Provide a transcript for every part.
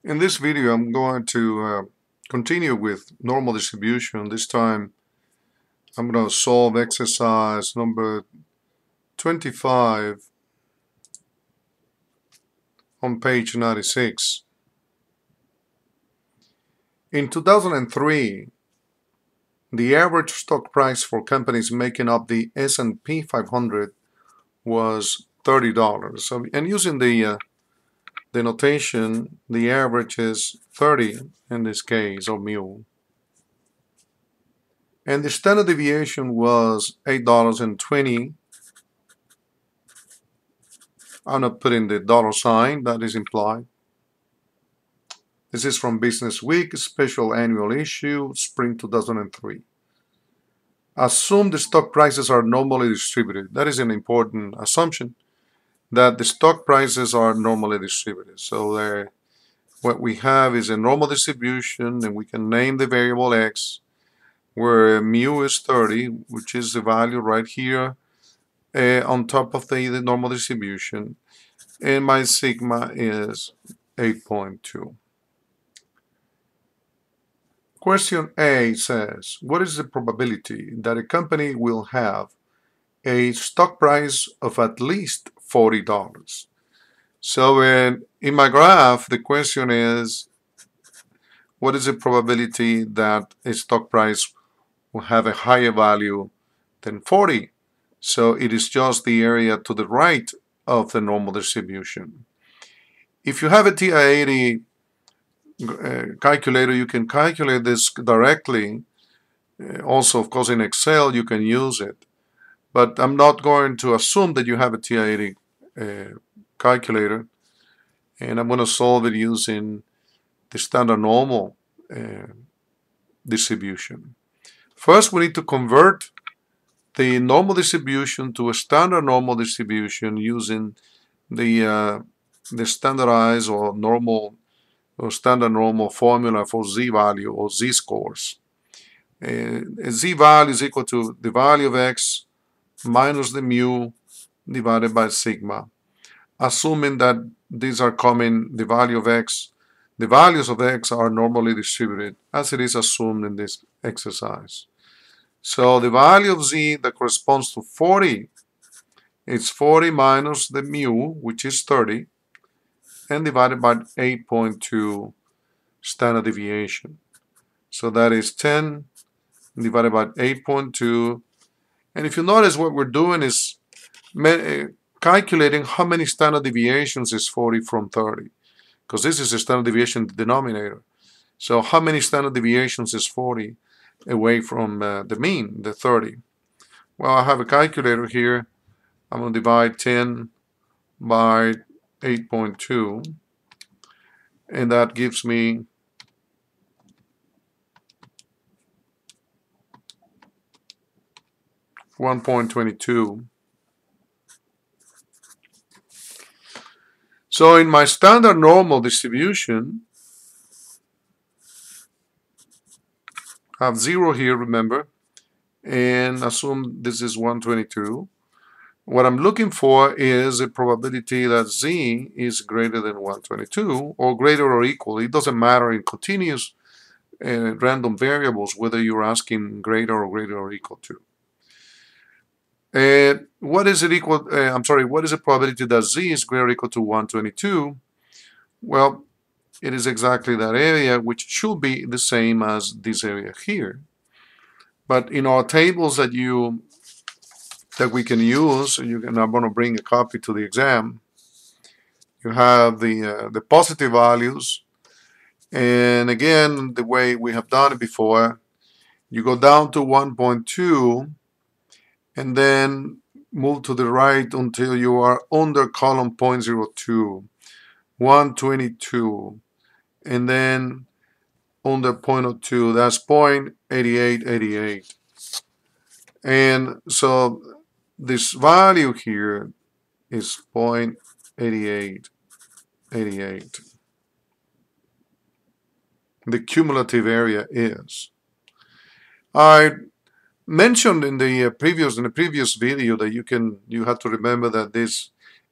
In this video, I'm going to continue with normal distribution. This time, I'm going to solve exercise number 25 on page 96. In 2003, the average stock price for companies making up the S&P 500 was $30. And using the notation, the average is 30 in this case, or mu. And the standard deviation was $8.20. I'm not putting the dollar sign that is implied. This is from Business Week, special annual issue, spring 2003. Assume the stock prices are normally distributed. That is an important assumption, that the stock prices are normally distributed. So what we have is a normal distribution, and we can name the variable x, where mu is 30, which is the value right here on top of the normal distribution, and my sigma is 8.2. Question A says, what is the probability that a company will have a stock price of at least $40? So in my graph, the question is, what is the probability that a stock price will have a higher value than 40? So it is just the area to the right of the normal distribution. If you have a TI-80 calculator, you can calculate this directly. Also, of course, in Excel, you can use it. But I'm not going to assume that you have a TI-80 calculator. And I'm going to solve it using the standard normal distribution. First, we need to convert the normal distribution to a standard normal distribution using the standardized or normal or standard normal formula for z-value or z-scores. Z-value is equal to the value of x minus the mu divided by sigma, assuming that these are common, the values of x are normally distributed, as it is assumed in this exercise. So the value of z that corresponds to 40 is 40 minus the mu, which is 30, and divided by 8.2 standard deviation. So that is 10 divided by 8.2. And if you notice, what we're doing is calculating how many standard deviations is 40 from 30, because this is a standard deviation denominator. So how many standard deviations is 40 away from the mean, the 30? Well, I have a calculator here. I'm going to divide 10 by 8.2, and that gives me 1.22. So in my standard normal distribution, I have 0 here, remember, and assume this is 122. What I'm looking for is a probability that z is greater than 122 or greater or equal. It doesn't matter in continuous random variables whether you're asking greater or equal to. What is it equal? What is the probability that z is greater or equal to 122? Well, it is exactly that area, which should be the same as this area here. But in our tables that we can use, I'm going to bring a copy to the exam. You have the positive values, and again, the way we have done it before, you go down to 1.2, and then move to the right until you are under column 0.02, 122, and then under 0.02, that's 0.8888. And so this value here is 0.8888. The cumulative area is. I mentioned in the previous video that you have to remember that this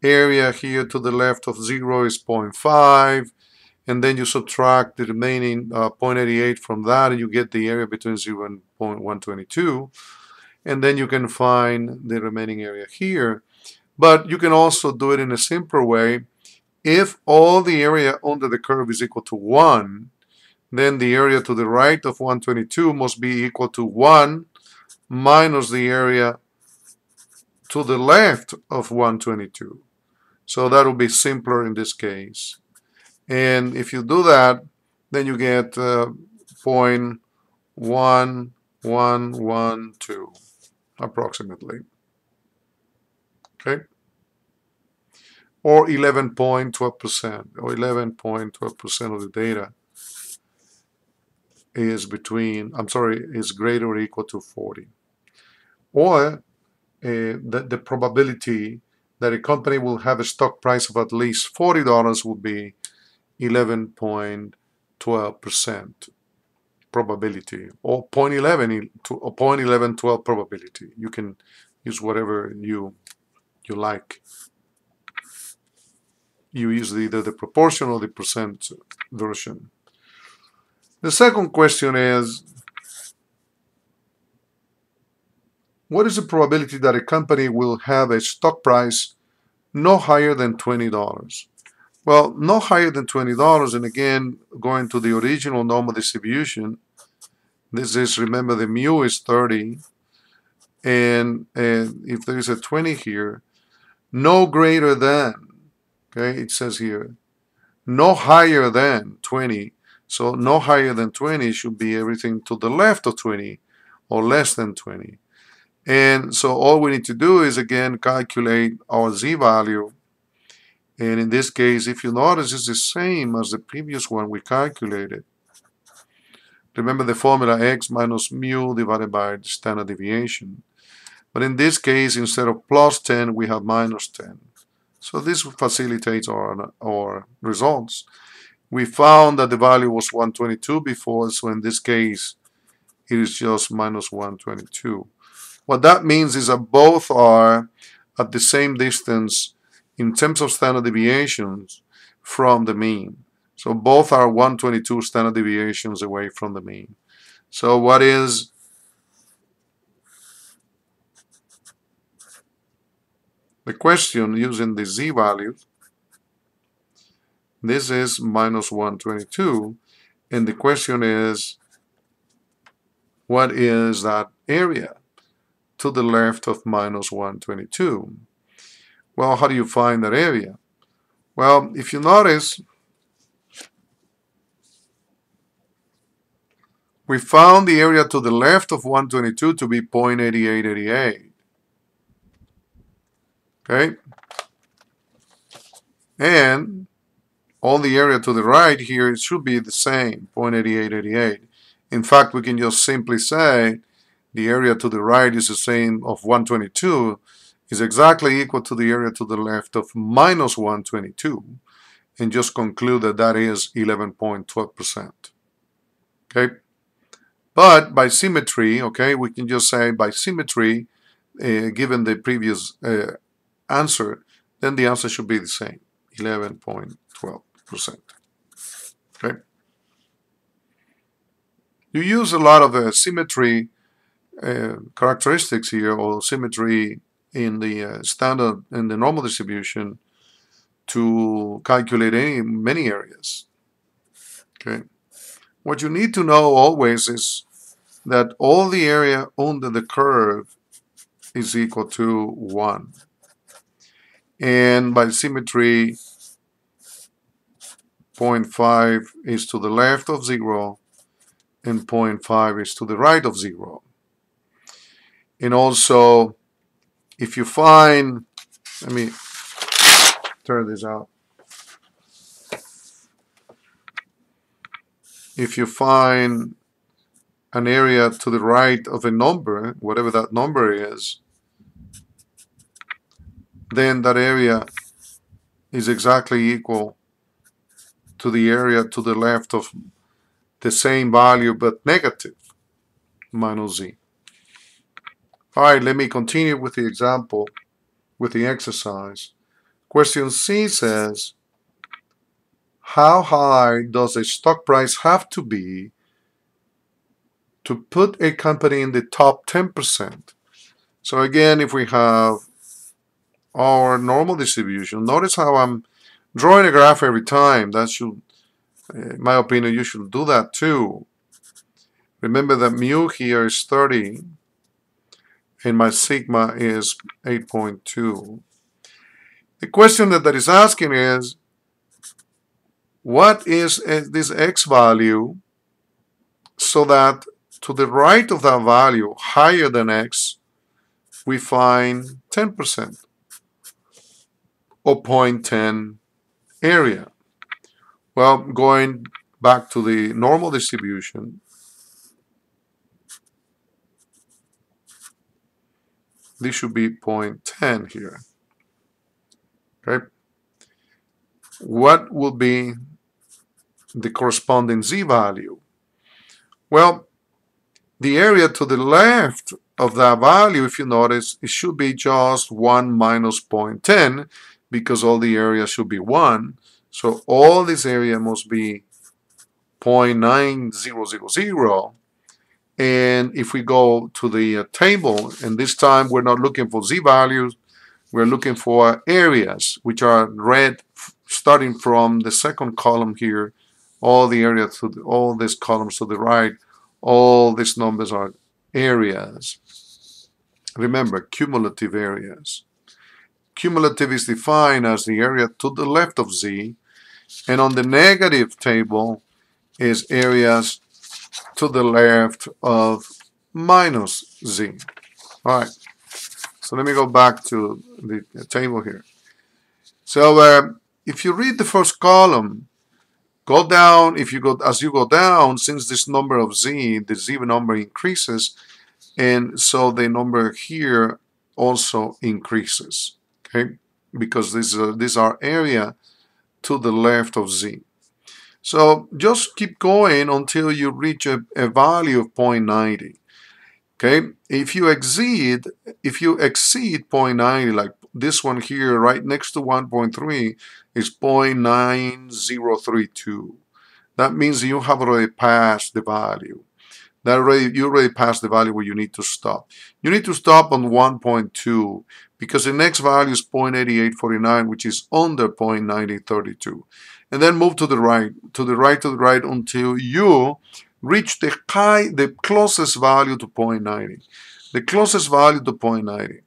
area here to the left of 0 is 0.5, and then you subtract the remaining 0.88 from that, and you get the area between 0 and 0.122, and then you can find the remaining area here. But you can also do it in a simpler way. If all the area under the curve is equal to 1, then the area to the right of 122 must be equal to 1 minus the area to the left of 122. So that will be simpler in this case. And if you do that, then you get 0.1112 approximately. Okay? Or 11.12%, or 11.12% of the data is is greater or equal to 40. Or the probability that a company will have a stock price of at least $40 will be 11.12% probability, or 0.1112 probability. You can use whatever you like. You use either the proportion or the percent version. The second question is, what is the probability that a company will have a stock price no higher than $20? Well, no higher than $20, and again, going to the original normal distribution, this is, remember, the mu is 30, and if there is a 20 here, no greater than, okay, it says here, no higher than 20, so no higher than 20 should be everything to the left of 20 or less than 20. And so all we need to do is, again, calculate our z-value. And in this case, if you notice, it's the same as the previous one we calculated. Remember the formula x minus mu divided by the standard deviation. But in this case, instead of plus 10, we have minus 10. So this facilitates our results. We found that the value was 122 before, so in this case, it is just minus 122. What that means is that both are at the same distance in terms of standard deviations from the mean. So both are 122 standard deviations away from the mean. So what is the question using the z-values? This is minus 122, and the question is, what is that area to the left of minus 122? Well, how do you find that area? Well, if you notice, we found the area to the left of 122 to be 0.8888. Okay? And all the area to the right here, it should be the same, 0.8888. In fact, we can just simply say the area to the right is the same of 122, is exactly equal to the area to the left of minus 122, and just conclude that that is 11.12%. Okay? But by symmetry, okay, we can just say by symmetry, given the previous answer, then the answer should be the same, 11.12%. Okay? You use a lot of symmetry characteristics here, or symmetry in the standard, in the normal distribution, to calculate many areas. Okay. What you need to know always is that all the area under the curve is equal to 1. And by symmetry, 0.5 is to the left of 0, and 0.5 is to the right of 0. And also, if you find, let me turn this out. If you find an area to the right of a number, whatever that number is, then that area is exactly equal to the area to the left of the same value but negative, minus z. All right, let me continue with the example, with the exercise. Question C says, how high does a stock price have to be to put a company in the top 10%? So again, if we have our normal distribution, notice how I'm drawing a graph every time. That should, in my opinion, you should do that too. Remember that mu here is 30 and my sigma is 8.2. The question that is asking is, what is this x value so that to the right of that value, higher than x, we find 10% or 0.10 area? Well, going back to the normal distribution, this should be 0.10 here. Okay. What will be the corresponding z value? Well, the area to the left of that value, if you notice, it should be just 1 minus 0.10 because all the area should be 1. So all this area must be 0.9000. And if we go to the table, and this time we're not looking for z values, we're looking for areas, which are red, starting from the second column here, all the area to all these columns to the right, all these numbers are areas. Remember, cumulative areas. Cumulative is defined as the area to the left of z, and on the negative table is areas to the left of minus z. All right, so let me go back to the table here. So if you read the first column, go down. If you go as you go down, since this number of z, the z number increases, and so the number here also increases. Okay, because these are area to the left of z. So just keep going until you reach a value of 0.90. Okay, if you exceed 0.90, like this one here right next to 1.3 is 0.9032. That means you have already passed the value. You already passed the value where you need to stop. You need to stop on 1.2 because the next value is 0.8849, which is under 0.9032. And then move to the right, until you reach the closest value to 0.90. The closest value to 0.90.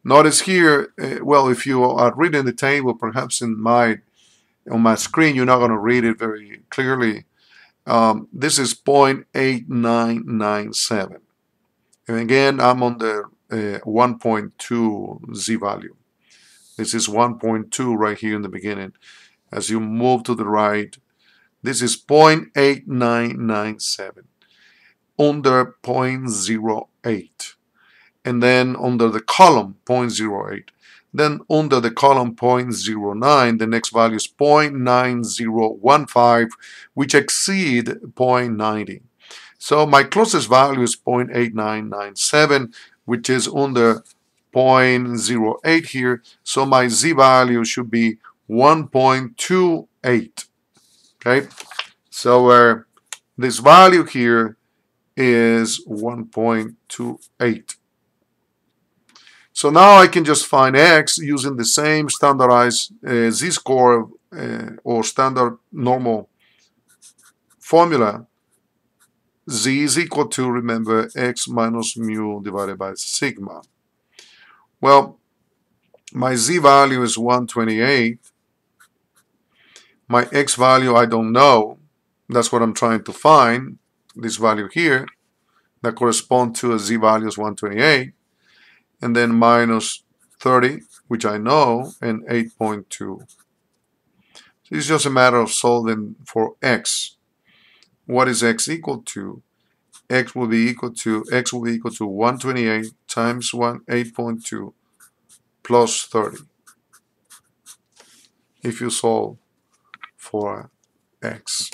Notice here, well, if you are reading the table, perhaps on my screen, you're not going to read it very clearly. This is 0.8997. And again, I'm on the 1.2 z value. This is 1.2 right here in the beginning. As you move to the right, this is 0.8997, under 0.08. And then under the column, 0.08. Then under the column 0.09, the next value is 0.9015, which exceed 0.90. So my closest value is 0.8997, which is under 0.08 here. So my z value should be 1.28. Okay, so this value here is 1.28. So now I can just find x using the same standardized z-score or standard normal formula. Z is equal to, remember, x minus mu divided by sigma. Well, my z value is 128. My x value I don't know. That's what I'm trying to find, this value here, that corresponds to a z value is 128. And then minus 30, which I know, and 8.2. So it's just a matter of solving for x. What is x equal to? X will be equal to 128 times 8.2 plus 30 if you solve for x.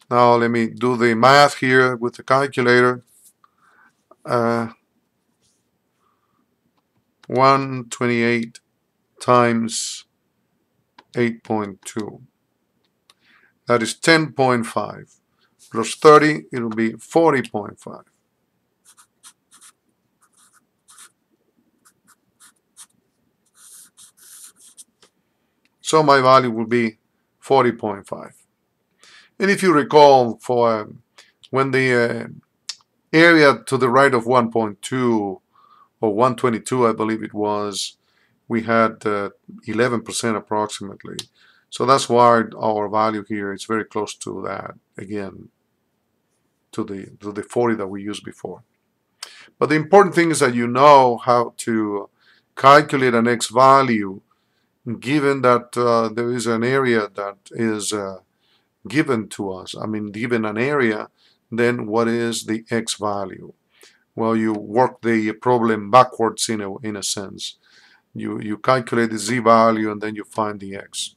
Now let me do the math here with the calculator. 128 times 8.2. That is 10.5. Plus 30, it will be 40.5. So my value will be 40.5. And if you recall, for when the area to the right of 1.2 or 122, I believe it was, we had 11% approximately. So that's why our value here is very close to that, again, to the 40 that we used before. But the important thing is that you know how to calculate an X value given that there is an area that is given to us. I mean, given an area, then what is the X value? Well, you work the problem backwards in a sense. You calculate the Z value and then you find the X.